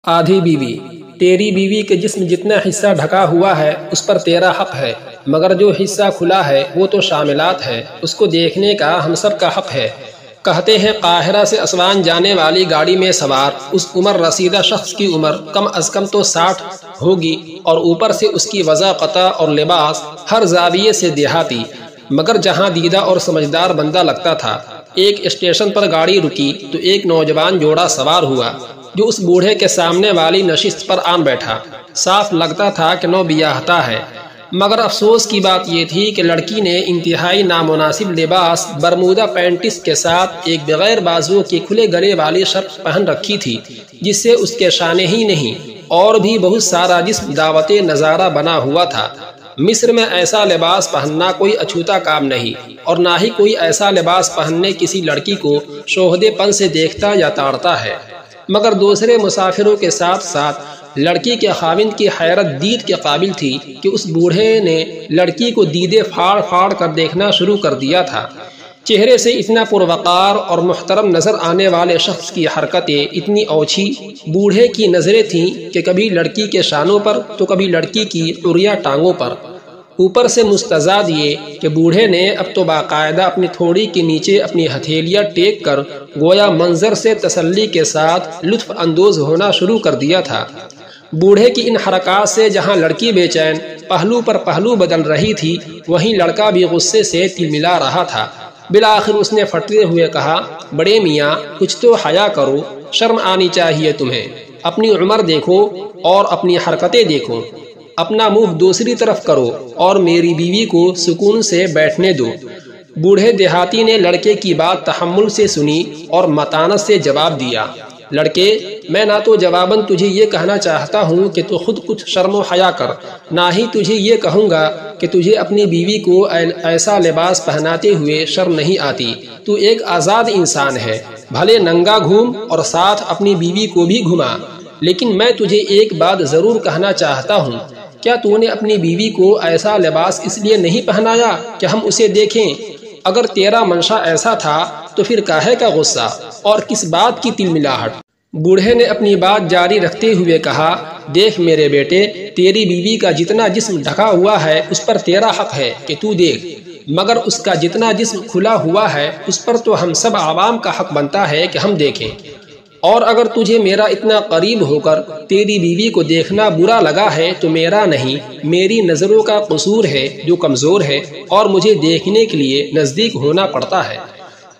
آدھی بیوی، تیری بیوی کے جسم جتنا حصہ ڈھکا ہوا ہے اس پر تیرا حق ہے، مگر جو حصہ کھلا ہے وہ تو شاملات ہے، اس کو دیکھنے کا ہم سب کا حق ہے۔ کہتے ہیں قاہرہ سے اسوان جانے والی گاڑی میں سوار اس عمر رسیدہ شخص کی عمر کم از کم تو 60 ہوگی، اور اوپر سے اس کی وضاقتہ اور لباس ہر زاویے سے دیہاتی، مگر جہاں دیدہ اور سمجھدار بندہ لگتا تھا۔ ایک اسٹیشن پر گاڑی رکی تو ایک نوجوان جوڑا سوار ہوا جو اس بوڑھے کے سامنے والی نشست پر آن بیٹھا۔ صاف لگتا تھا کہ نو بیاہتا ہے، مگر افسوس کی بات یہ تھی کہ لڑکی نے انتہائی نامناسب لباس برمودا پینٹس کے ساتھ ایک بغیر بازو کی کھلے گلے والی شرٹ پہن رکھی تھی، جس سے اس کے شانے ہی نہیں اور بھی بہت سارا جسم دعوت نظارہ بنا ہوا تھا۔ مصر میں ایسا لباس پہننا کوئی اچھوتا کام نہیں، اور نہ ہی کوئی ایسا لباس پہننے کسی لڑکی کو شوہدے پن سے دیکھتا یا تاڑتا ہے، مگر دوسرے مسافروں کے ساتھ ساتھ لڑکی کے خاوند کی حیرت دید کے قابل تھی کہ اس بوڑھے نے لڑکی کو دیدے پھاڑ پھاڑ کر دیکھنا شروع کر دیا تھا۔ چہرے سے اتنا پروقار اور محترم نظر آنے والے شخص کی حرکتیں اتنی اوچھی، بوڑھے کی نظریں تھیں کہ کبھی لڑکی کے شانوں پر تو کبھی لڑکی کی عریاں ٹانگوں پر۔ اوپر سے مستزاد یہ کہ بوڑھے نے اب تو باقاعدہ اپنی تھوڑی کے نیچے اپنی ہتھیلیاں ٹیک کر گویا منظر سے تسلی کے ساتھ لطف اندوز ہونا شروع کر دیا تھا۔ بوڑھے کی ان حرکات سے جہاں لڑکی بے چین پہلو پر پہلو بدل رہی تھی، وہیں لڑکا بھی غصے سے تلملا رہا تھا۔ بالآخر اس نے پھٹتے ہوئے کہا، بڑے میاں کچھ تو حیا کرو، شرم آنی چاہیے تمہیں، اپنی عمر دیکھو اور اپنی حرکتیں دیکھو، اپنا منہ دوسری طرف کرو اور میری بیوی کو سکون سے بیٹھنے دو۔ بوڑھے دیہاتی نے لڑکے کی بات تحمل سے سنی اور متانت سے جواب دیا، لڑکے میں نہ تو جواباً تجھے یہ کہنا چاہتا ہوں کہ تو خود کچھ شرم و حیا کر، نہ ہی تجھے یہ کہوں گا کہ تجھے اپنی بیوی کو ایسا لباس پہناتے ہوئے شرم نہیں آتی۔ تو ایک آزاد انسان ہے، بھلے ننگا گھوم اور ساتھ اپنی بیوی کو بھی گھما، لیکن میں تجھے ایک بات ضرور کہنا چاہتا ہوں، کیا تو نے اپنی بیوی کو ایسا لباس اس لیے نہیں پہنایا کہ ہم اسے دیکھیں؟ اگر تیرا منشا ایسا تھا تو پھر کاہے کا غصہ اور کس بات کی تلملاہٹ؟ بوڑھے نے اپنی بات جاری رکھتے ہوئے کہا، دیکھ میرے بیٹے، تیری بیوی کا جتنا جسم ڈھکا ہوا ہے اس پر تیرا حق ہے کہ تو دیکھ، مگر اس کا جتنا جسم کھلا ہوا ہے اس پر تو ہم سب عوام کا حق بنتا ہے کہ ہم دیکھیں۔ اور اگر تجھے میرا اتنا قریب ہو کر تیری بیوی کو دیکھنا برا لگا ہے تو میرا نہیں، میری نظروں کا قصور ہے جو کمزور ہے اور مجھے دیکھنے کے لیے نزدیک ہونا پڑتا ہے۔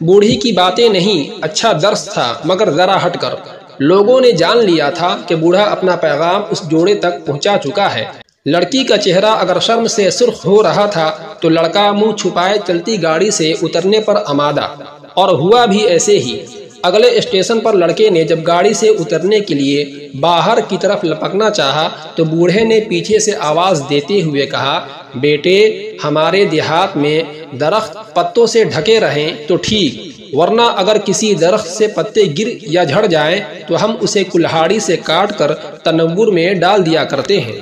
بوڑھی کی باتیں نہیں، اچھا درس تھا، مگر ذرا ہٹ کر لوگوں نے جان لیا تھا کہ بوڑھا اپنا پیغام اس جوڑے تک پہنچا چکا ہے۔ لڑکی کا چہرہ اگر شرم سے سرخ ہو رہا تھا تو لڑکا منہ چھپائے چلتی گاڑی سے اترنے پر آمادہ، اور ہوا بھی ایسے ہی۔ اگلے اسٹیشن پر لڑکے نے جب گاڑی سے اترنے کے لیے باہر کی طرف لپکنا چاہا تو بوڑھے نے پیچھے سے آواز دیتے ہوئے کہا، بیٹے ہمارے دیہات میں درخت پتوں سے ڈھکے رہیں تو ٹھیک، ورنہ اگر کسی درخت سے پتے گر یا جھڑ جائیں تو ہم اسے کلہاڑی سے کاٹ کر تنور میں ڈال دیا کرتے ہیں۔